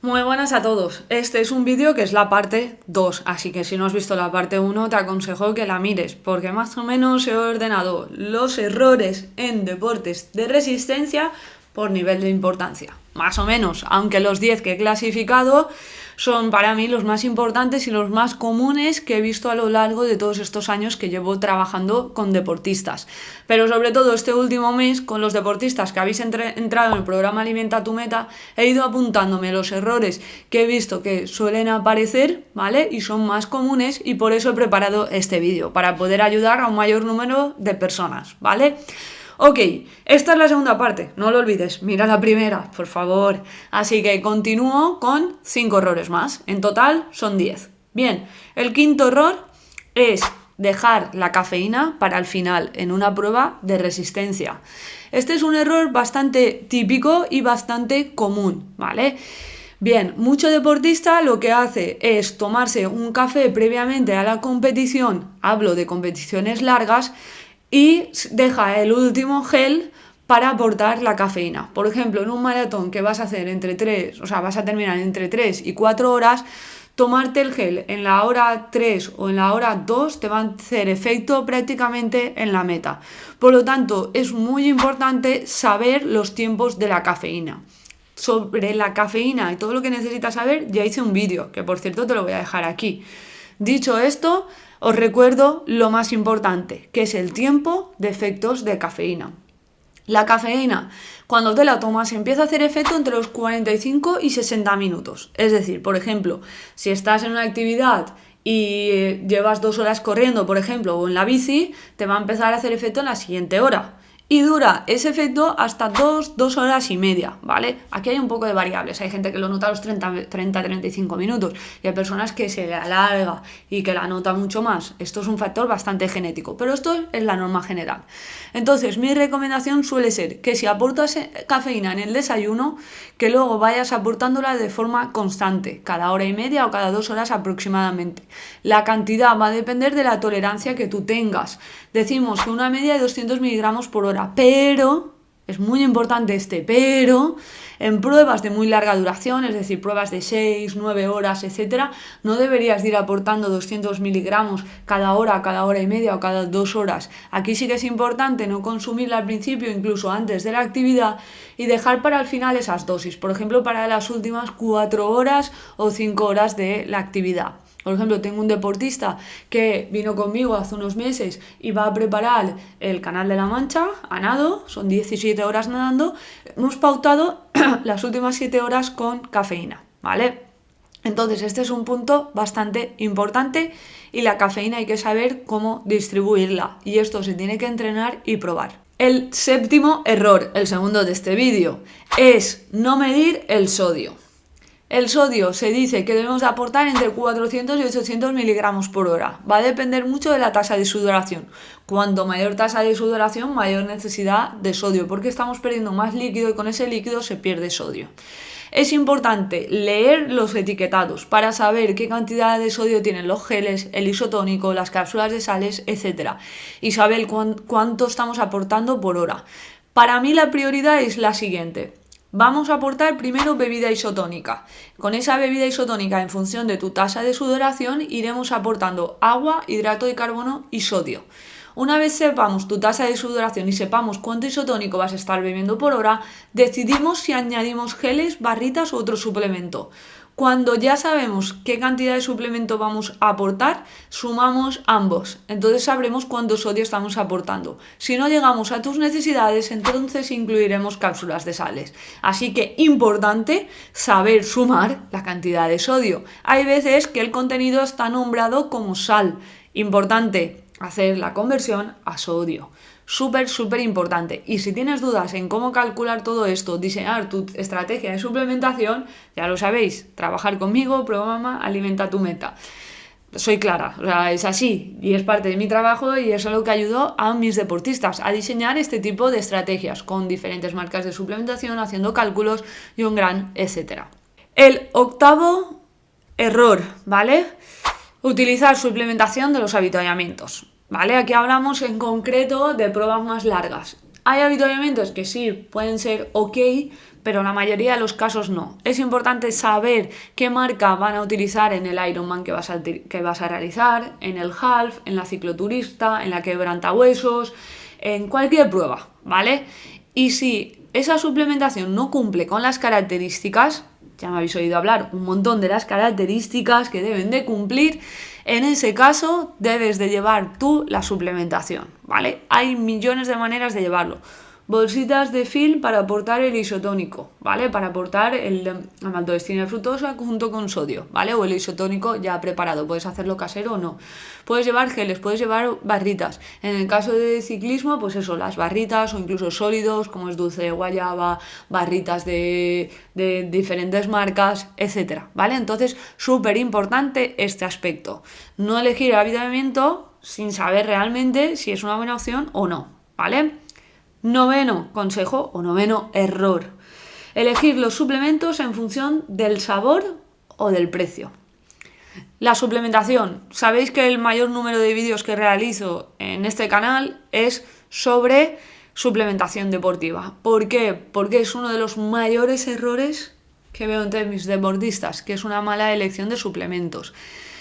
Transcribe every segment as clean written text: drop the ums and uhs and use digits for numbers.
Muy buenas a todos. Este es un vídeo que es la parte 2, así que si no has visto la parte 1 te aconsejo que la mires, porque más o menos he ordenado los errores en deportes de resistencia por nivel de importancia. Más o menos, aunque los 10 que he clasificado son para mí los más importantes y los más comunes que he visto a lo largo de todos estos años que llevo trabajando con deportistas. Pero sobre todo este último mes, con los deportistas que habéis entrado en el programa Alimenta tu Meta, he ido apuntándome los errores que he visto que suelen aparecer, ¿vale? Y son más comunes, y por eso he preparado este vídeo, para poder ayudar a un mayor número de personas, ¿vale? Ok, esta es la segunda parte, no lo olvides, mira la primera, por favor. Así que continúo con 5 errores más, en total son 10. Bien, el quinto error es dejar la cafeína para el final en una prueba de resistencia. Este es un error bastante típico y bastante común, ¿vale? Bien, mucho deportista lo que hace es tomarse un café previamente a la competición, hablo de competiciones largas, y deja el último gel para aportar la cafeína. Por ejemplo, en un maratón que vas a hacer vas a terminar entre 3 y 4 horas, tomarte el gel en la hora 3 o en la hora 2 te va a hacer efecto prácticamente en la meta. Por lo tanto, es muy importante saber los tiempos de la cafeína. Sobre la cafeína y todo lo que necesitas saber, ya hice un vídeo, que por cierto te lo voy a dejar aquí. Dicho esto, os recuerdo lo más importante, que es el tiempo de efectos de cafeína. La cafeína, cuando te la tomas, empieza a hacer efecto entre los 45 y 60 minutos. Es decir, por ejemplo, si estás en una actividad y llevas 2 horas corriendo, por ejemplo, o en la bici, te va a empezar a hacer efecto en la siguiente hora. Y dura ese efecto hasta 2 horas y media, ¿vale? Aquí hay un poco de variables. Hay gente que lo nota a los 30-35 minutos y hay personas que se le alarga y que la nota mucho más. Esto es un factor bastante genético, pero esto es la norma general. Entonces, mi recomendación suele ser que si aportas cafeína en el desayuno, que luego vayas aportándola de forma constante, cada hora y media o cada 2 horas aproximadamente. La cantidad va a depender de la tolerancia que tú tengas. Decimos que una media de 200 miligramos por hora, pero, es muy importante pero, en pruebas de muy larga duración, es decir, pruebas de 6, 9 horas, etc., no deberías ir aportando 200 miligramos cada hora y media o cada 2 horas. Aquí sí que es importante no consumirla al principio, incluso antes de la actividad, y dejar para el final esas dosis, por ejemplo, para las últimas 4 horas o 5 horas de la actividad. Por ejemplo, tengo un deportista que vino conmigo hace unos meses y va a preparar el Canal de la Mancha a nado, son 17 horas nadando. Hemos pautado las últimas 7 horas con cafeína, ¿vale? Entonces, este es un punto bastante importante y la cafeína hay que saber cómo distribuirla, y esto se tiene que entrenar y probar. El séptimo error, el segundo de este vídeo, es no medir el sodio. El sodio se dice que debemos aportar entre 400 y 800 miligramos por hora. Va a depender mucho de la tasa de sudoración. Cuanto mayor tasa de sudoración, mayor necesidad de sodio, porque estamos perdiendo más líquido y con ese líquido se pierde sodio. Es importante leer los etiquetados para saber qué cantidad de sodio tienen los geles, el isotónico, las cápsulas de sales, etc. Y saber cuánto estamos aportando por hora. Para mí la prioridad es la siguiente. Vamos a aportar primero bebida isotónica. Con esa bebida isotónica, en función de tu tasa de sudoración, iremos aportando agua, hidrato de carbono y sodio. Una vez sepamos tu tasa de sudoración y sepamos cuánto isotónico vas a estar bebiendo por hora, decidimos si añadimos geles, barritas u otro suplemento. Cuando ya sabemos qué cantidad de suplemento vamos a aportar, sumamos ambos. Entonces sabremos cuánto sodio estamos aportando. Si no llegamos a tus necesidades, entonces incluiremos cápsulas de sales. Así que importante saber sumar la cantidad de sodio. Hay veces que el contenido está nombrado como sal. Importante hacer la conversión a sodio. Súper importante. Y si tienes dudas en cómo calcular todo esto, diseñar tu estrategia de suplementación, ya lo sabéis, trabajar conmigo, programa Alimenta tu Meta. Soy clara, es así y es parte de mi trabajo, y eso es lo que ayudó a mis deportistas a diseñar este tipo de estrategias con diferentes marcas de suplementación, haciendo cálculos y un gran etcétera. El octavo error, ¿vale? Utilizar suplementación de los avituallamientos. ¿Vale? Aquí hablamos en concreto de pruebas más largas. Hay avituallamientos que sí pueden ser ok, pero la mayoría de los casos no. Es importante saber qué marca van a utilizar en el Ironman que vas a realizar, en el half, en la cicloturista, en la quebrantahuesos, en cualquier prueba, ¿vale? Y si esa suplementación no cumple con las características, ya me habéis oído hablar un montón de las características que deben de cumplir, en ese caso debes de llevar tú la suplementación, ¿vale? Hay millones de maneras de llevarlo. Bolsitas de film para aportar el isotónico, ¿vale? Para aportar la maltodextrina fructosa junto con sodio, ¿vale? O el isotónico ya preparado, puedes hacerlo casero o no. Puedes llevar geles, puedes llevar barritas. En el caso de ciclismo, pues eso, las barritas o incluso sólidos, como es dulce de guayaba, barritas de diferentes marcas, etcétera, ¿vale? Entonces, súper importante este aspecto. No elegir el avituallamiento sin saber realmente si es una buena opción o no, ¿vale? Noveno consejo o noveno error. Elegir los suplementos en función del sabor o del precio. La suplementación. Sabéis que el mayor número de vídeos que realizo en este canal es sobre suplementación deportiva. ¿Por qué? Porque es uno de los mayores errores que veo entre mis deportistas, que es una mala elección de suplementos.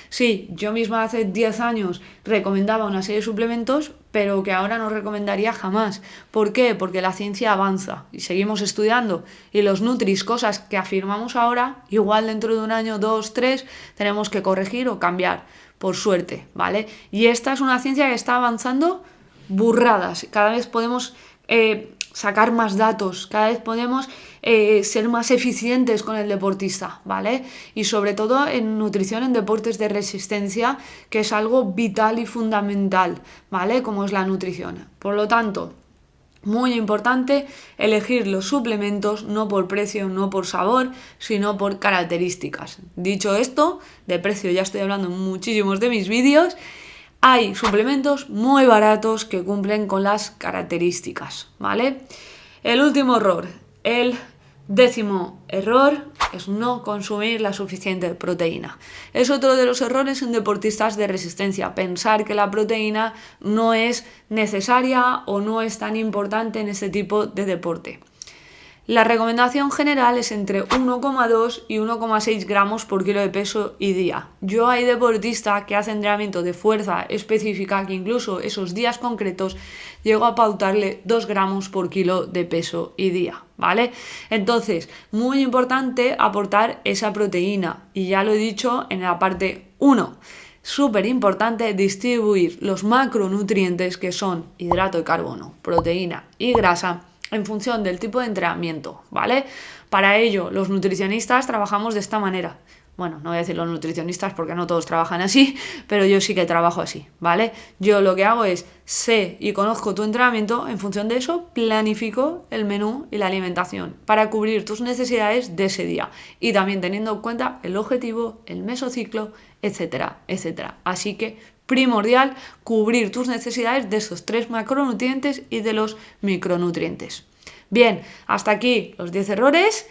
Sí, yo misma hace 10 años recomendaba una serie de suplementos, pero que ahora no recomendaría jamás. ¿Por qué? Porque la ciencia avanza y seguimos estudiando. Y los nutris, cosas que afirmamos ahora, igual dentro de un año, 2, 3, tenemos que corregir o cambiar, por suerte, ¿vale? Y esta es una ciencia que está avanzando burradas. Cada vez podemos sacar más datos, cada vez podemos ser más eficientes con el deportista, ¿vale? Y sobre todo en nutrición en deportes de resistencia, que es algo vital y fundamental, ¿vale? Como es la nutrición. Por lo tanto, muy importante elegir los suplementos no por precio, no por sabor, sino por características. Dicho esto, de precio ya estoy hablando en muchísimos de mis vídeos. Hay suplementos muy baratos que cumplen con las características, ¿vale? El último error, el 10º error, es no consumir la suficiente proteína. Es otro de los errores en deportistas de resistencia, pensar que la proteína no es necesaria o no es tan importante en este tipo de deporte. La recomendación general es entre 1,2 y 1,6 gramos por kilo de peso y día. Yo hay deportistas que hacen entrenamiento de fuerza específica que incluso esos días concretos llego a pautarle 2 gramos por kilo de peso y día, ¿vale? Entonces, muy importante aportar esa proteína y ya lo he dicho en la parte 1. Súper importante distribuir los macronutrientes que son hidrato de carbono, proteína y grasa en función del tipo de entrenamiento, ¿vale? Para ello, los nutricionistas trabajamos de esta manera. Bueno, no voy a decir los nutricionistas porque no todos trabajan así, pero yo sí que trabajo así, ¿vale? Yo lo que hago es sé y conozco tu entrenamiento, en función de eso planifico el menú y la alimentación para cubrir tus necesidades de ese día y también teniendo en cuenta el objetivo, el mesociclo, etcétera, etcétera. Así que primordial cubrir tus necesidades de esos 3 macronutrientes y de los micronutrientes. Bien, hasta aquí los 10 errores.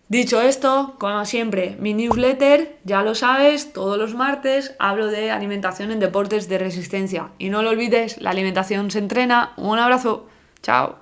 Dicho esto, como siempre, mi newsletter, ya lo sabes, todos los martes hablo de alimentación en deportes de resistencia. Y no lo olvides, la alimentación se entrena. Un abrazo. Chao.